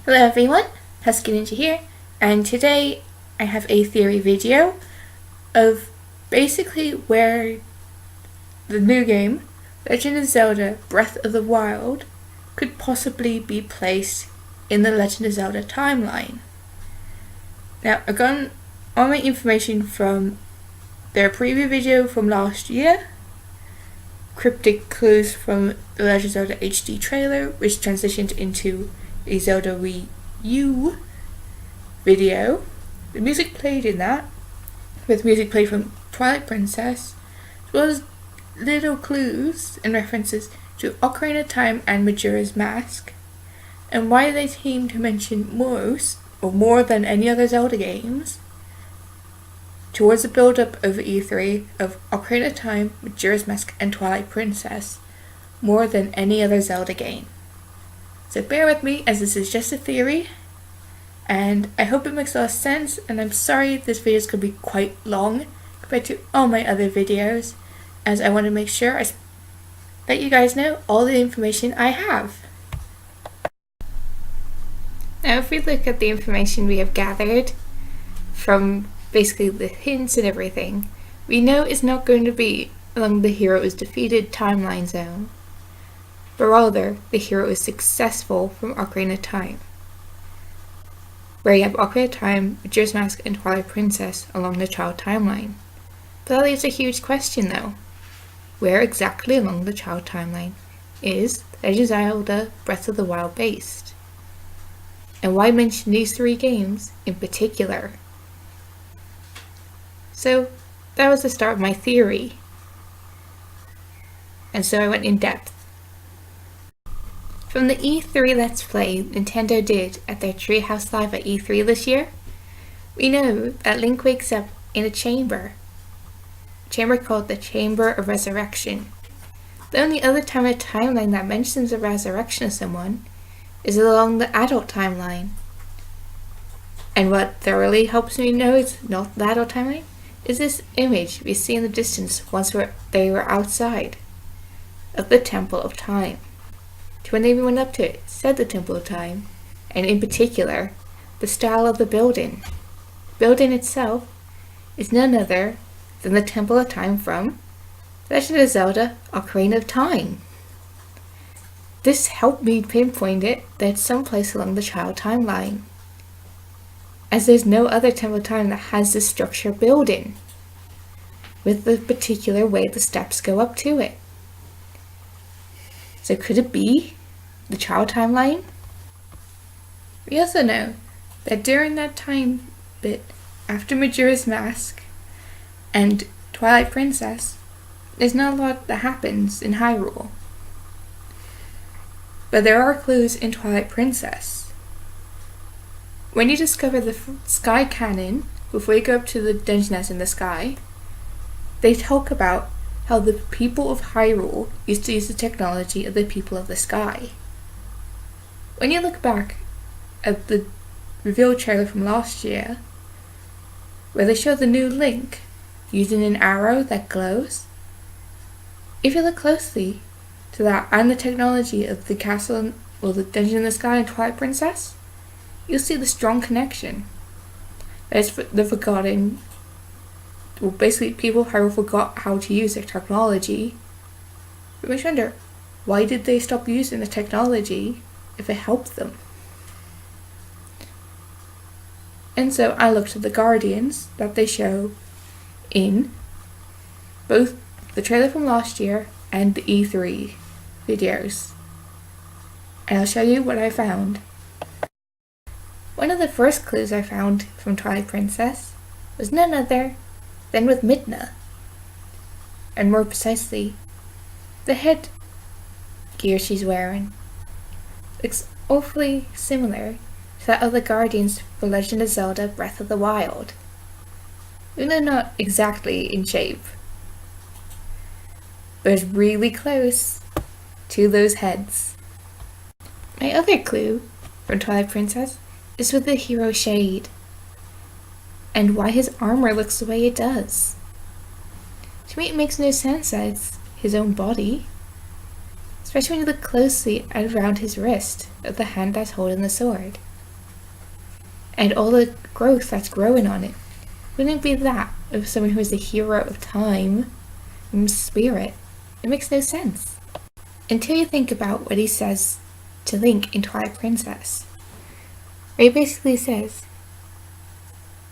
Hello everyone, HuskeyNinja here, and today I have a theory video of basically where the new game, Legend of Zelda Breath of the Wild, could possibly be placed in the Legend of Zelda timeline. Now, I've gotten all my information from their preview video from last year, cryptic clues from the Legend of Zelda HD trailer, which transitioned into a Zelda Wii U video. The music played in that, with music played from Twilight Princess, as well as little clues and references to Ocarina of Time and Majora's Mask, and why they seem to mention more than any other Zelda games, towards the build-up of E3 of Ocarina of Time, Majora's Mask, and Twilight Princess, more than any other Zelda game. So bear with me, as this is just a theory, and I hope it makes a lot of sense, and I'm sorry this video is going to be quite long compared to all my other videos, as I want to make sure I let you guys know all the information I have. Now if we look at the information we have gathered from basically the hints and everything, we know it's not going to be along the hero is defeated timeline zone, but rather the hero is successful from Ocarina of Time, where you have Ocarina of Time, Majora's Mask, and Twilight Princess along the child timeline. But that leaves a huge question though. Where exactly along the child timeline is Legend of Zelda Breath of the Wild based? And why mention these three games in particular? So that was the start of my theory. And so I went in depth. From the E3 Let's Play Nintendo did at their Treehouse Live at E3 this year, we know that Link wakes up in a chamber called the Chamber of Resurrection. The only other time in a timeline that mentions the resurrection of someone is along the adult timeline. And what thoroughly helps me know it's not the adult timeline is this image we see in the distance once they were outside of the Temple of Time. When they went up to it, said the Temple of Time, and in particular, the style of the building. The building itself is none other than the Temple of Time from Legend of Zelda Ocarina of Time. This helped me pinpoint it that it's someplace along the child timeline, as there's no other Temple of Time that has this structure building, with the particular way the steps go up to it. So could it be the child timeline? We also know that during that time bit after Majora's Mask and Twilight Princess, there's not a lot that happens in Hyrule. But there are clues in Twilight Princess. When you discover the Sky Cannon, before you go up to the dungeon that's in the sky, they talk about how the people of Hyrule used to use the technology of the people of the sky. When you look back at the reveal trailer from last year, where they show the new Link using an arrow that glows, if you look closely to that and the technology of the castle or the dungeon in the sky in Twilight Princess, you'll see the strong connection. They've forgotten, well, basically people of Hyrule forgot how to use their technology. But I wonder, why did they stop using the technology if it helped them? And so I looked at the Guardians that they show in both the trailer from last year and the E3 videos. And I'll show you what I found. One of the first clues I found from Twilight Princess was none other than with Midna. And more precisely, the head gear she's wearing looks awfully similar to that of the Guardians for Legend of Zelda Breath of the Wild, even though not exactly in shape, but it's really close to those heads. My other clue from Twilight Princess is with the hero Shade, and why his armor looks the way it does. To me it makes no sense that it's his own body, especially when you look closely around his wrist of the hand that's holding the sword. and all the growth that's growing on it. Wouldn't it be that of someone who is the hero of time and spirit? It makes no sense. Until you think about what he says to Link in Twilight Princess. Where he basically says,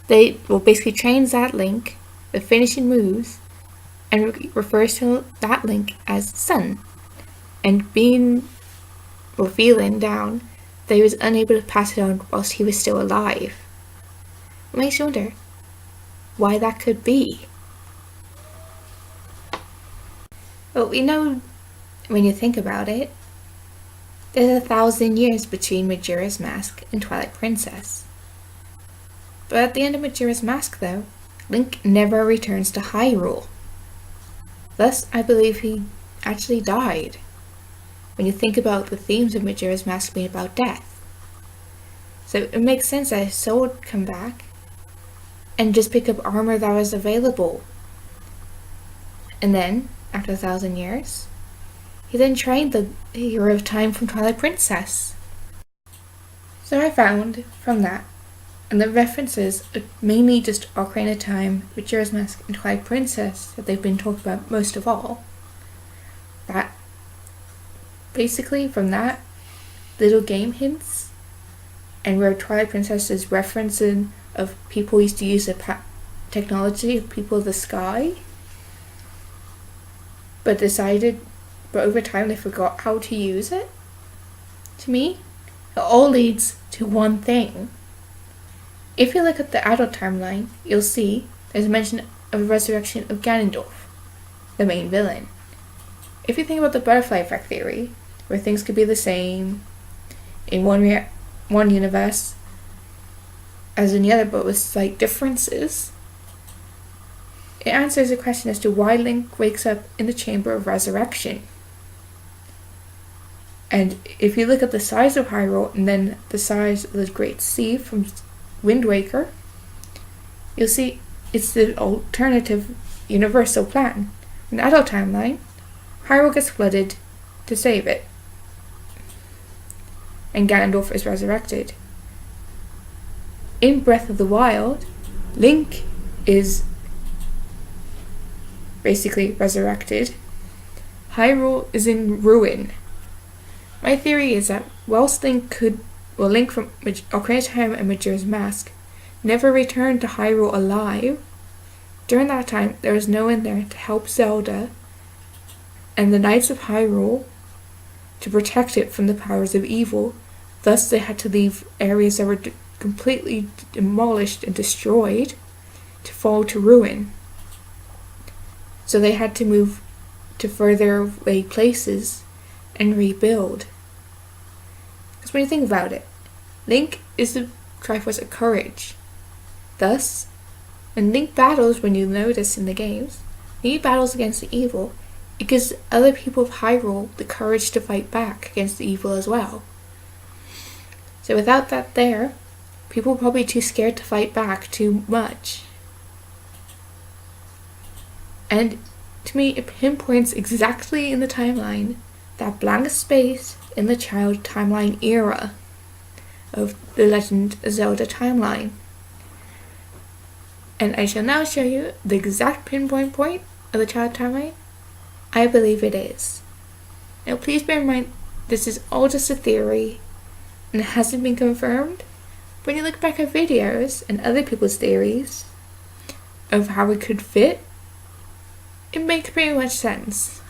basically trains that Link, the finishing moves, and refers to that Link as son. And feeling down that he was unable to pass it on whilst he was still alive. It makes you wonder why that could be. Well, we know when you think about it, there's 1,000 years between Majora's Mask and Twilight Princess. But at the end of Majora's Mask, though, Link never returns to Hyrule. Thus, I believe he actually died. When you think about the themes of Majora's Mask being about death. So it makes sense that his soul would come back and just pick up armor that was available. And then, after 1,000 years, he then trained the hero of time from Twilight Princess. So I found from that, and the references are mainly just Ocarina of Time, Majora's Mask, and Twilight Princess that they've been talked about most of all, that basically from that, little game hints, and where Twilight Princess is referencing of people used to use the technology of people of the sky, but over time they forgot how to use it. To me, it all leads to one thing. If you look at the adult timeline, you'll see there's a mention of a resurrection of Ganondorf, the main villain. If you think about the butterfly effect theory, where things could be the same in one universe as in the other, but with slight differences, it answers the question as to why Link wakes up in the Chamber of Resurrection. And if you look at the size of Hyrule and then the size of the Great Sea from Wind Waker, you'll see it's the alternative universal plan. In the adult timeline, Hyrule gets flooded to save it, and Ganondorf is resurrected. In Breath of the Wild, Link is basically resurrected. Hyrule is in ruin. My theory is that whilst Link from Ocarina of Time and Majora's Mask never returned to Hyrule alive, during that time there was no one there to help Zelda and the Knights of Hyrule to protect it from the powers of evil. Thus they had to leave areas that were completely demolished and destroyed to fall to ruin. So they had to move to further away places and rebuild. Because when you think about it, Link is the Triforce of Courage. Thus, when Link battles, when you notice in the games, when he battles against the evil, it gives other people of Hyrule the courage to fight back against the evil as well. So without that there, people are probably too scared to fight back too much. And to me, it pinpoints exactly in the timeline that blank space in the child timeline era of the Legend of Zelda timeline. And I shall now show you the exact pinpoint point of the child timeline. I believe it is. Now please bear in mind, this is all just a theory and it hasn't been confirmed. When you look back at videos and other people's theories of how it could fit, it makes pretty much sense.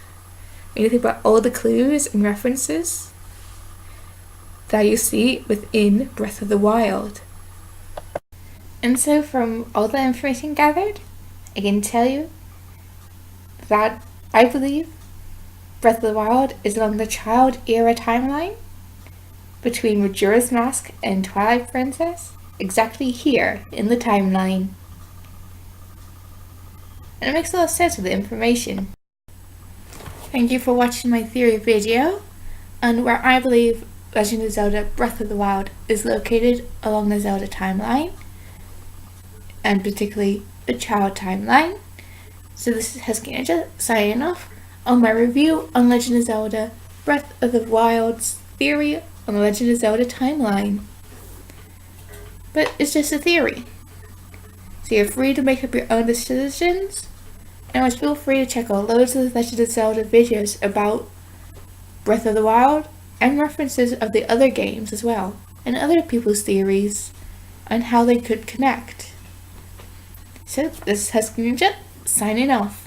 When you think about all the clues and references that you see within Breath of the Wild. And so from all the information gathered, I can tell you that I believe Breath of the Wild is along the child era timeline between Majora's Mask and Twilight Princess, exactly here in the timeline. And it makes a lot of sense with the information. Thank you for watching my theory video on where I believe Legend of Zelda Breath of the Wild is located along the Zelda timeline, and particularly the child timeline. So this is HuskeyNinja signing off on my review on Legend of Zelda Breath of the Wild's theory on the Legend of Zelda timeline. but it's just a theory. So you're free to make up your own decisions, and always feel free to check out loads of Legend of Zelda videos about Breath of the Wild and references of the other games as well, and other people's theories on how they could connect. So this is HuskeyNinja signing off.